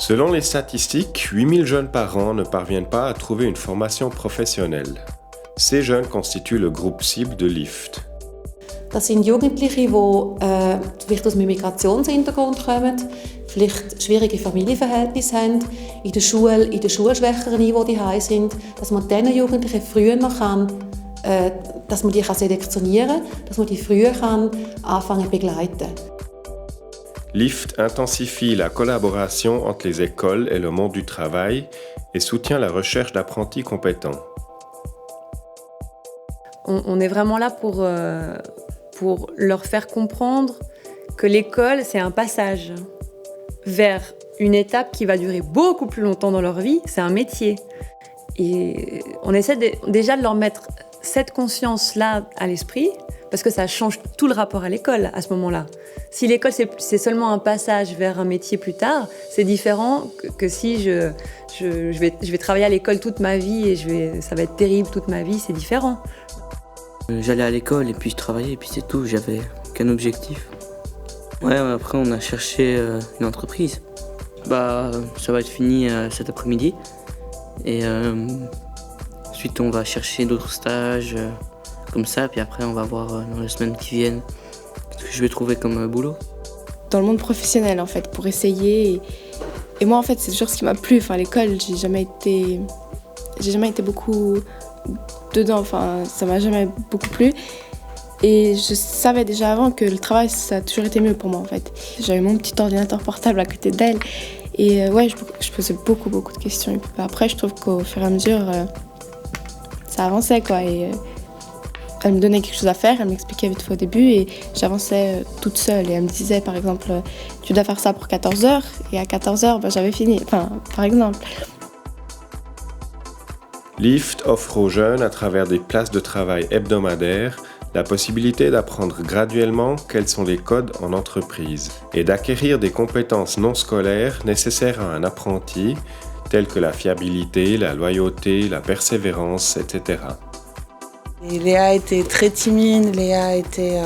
Selon les statistiques, 8000 jeunes par an ne parviennent pas à trouver une formation professionnelle. Ces jeunes constituent le groupe cible de LIFT. Das sind Jugendliche, die vielleicht aus einem Migrationshintergrund kommen, vielleicht schwierige Familienverhältnisse haben, in der schulschwächeren Niveau daheim sind, dass man diesen Jugendlichen früher dass man die selektionieren kann, dass man die früher anfangen zu begleiten. LIFT intensifie la collaboration entre les écoles et le monde du travail et soutient la recherche d'apprentis compétents. On est vraiment là pour leur faire comprendre que l'école, c'est un passage vers une étape qui va durer beaucoup plus longtemps dans leur vie, c'est un métier. Et on essaie déjà de leur mettre cette conscience-là à l'esprit, parce que ça change tout le rapport à l'école à ce moment-là. Si l'école, c'est seulement un passage vers un métier plus tard, c'est différent que si je vais travailler à l'école toute ma vie et ça va être terrible toute ma vie, c'est différent. J'allais à l'école et puis je travaillais et puis c'est tout, j'avais qu'un objectif. Ouais, après on a cherché une entreprise. Ça va être fini cet après-midi. Et ensuite on va chercher d'autres stages comme ça, puis après on va voir dans les semaines qui viennent ce que je vais trouver comme boulot. Dans le monde professionnel en fait, pour essayer. Et moi en fait c'est toujours ce qui m'a plu. Enfin, à l'école, j'ai jamais été beaucoup dedans, enfin ça m'a jamais beaucoup plu. Et je savais déjà avant que le travail ça a toujours été mieux pour moi en fait. J'avais mon petit ordinateur portable à côté d'elle et ouais, je posais beaucoup de questions. Et puis après je trouve qu'au fur et à mesure ça avançait quoi. Et elle me donnait quelque chose à faire, elle m'expliquait vite fait au début et j'avançais toute seule. Et elle me disait par exemple tu dois faire ça pour 14h et à 14h j'avais fini, enfin par exemple. LIFT offre aux jeunes, à travers des places de travail hebdomadaires, la possibilité d'apprendre graduellement quels sont les codes en entreprise et d'acquérir des compétences non scolaires nécessaires à un apprenti, telles que la fiabilité, la loyauté, la persévérance, etc. Et Léa était très timide, Léa était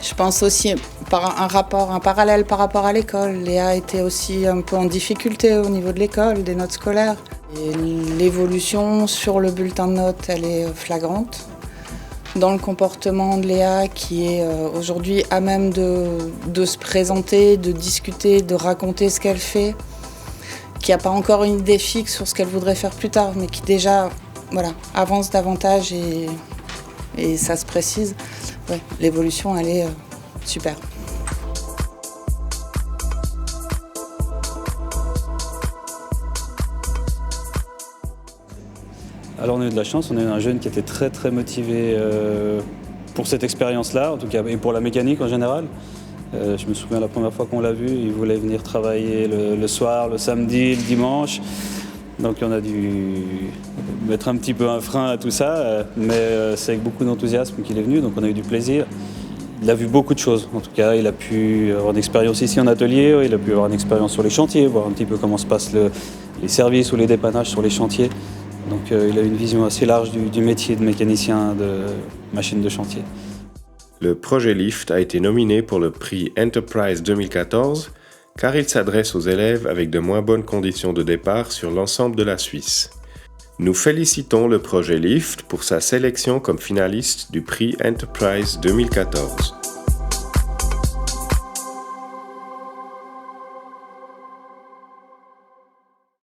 je pense aussi un parallèle par rapport à l'école. Léa était aussi un peu en difficulté au niveau de l'école, des notes scolaires. Et l'évolution sur le bulletin de notes, elle est flagrante. Dans le comportement de Léa, qui est aujourd'hui à même de se présenter, de discuter, de raconter ce qu'elle fait, qui n'a pas encore une idée fixe sur ce qu'elle voudrait faire plus tard, mais qui déjà avance davantage et ça se précise. Ouais, l'évolution, elle est super. Alors on a eu de la chance, on a eu un jeune qui était très très motivé pour cette expérience-là, en tout cas, et pour la mécanique en général. Je me souviens la première fois qu'on l'a vu, il voulait venir travailler le soir, le samedi, le dimanche. Donc on a dû mettre un petit peu un frein à tout ça, mais c'est avec beaucoup d'enthousiasme qu'il est venu, donc on a eu du plaisir. Il a vu beaucoup de choses, en tout cas il a pu avoir une expérience ici en atelier, il a pu avoir une expérience sur les chantiers, voir un petit peu comment se passent les services ou les dépannages sur les chantiers. Donc il a une vision assez large du métier de mécanicien de machine de chantier. Le projet LIFT a été nominé pour le prix Enterprise 2014 car il s'adresse aux élèves avec de moins bonnes conditions de départ sur l'ensemble de la Suisse. Nous félicitons le projet LIFT pour sa sélection comme finaliste du prix Enterprise 2014.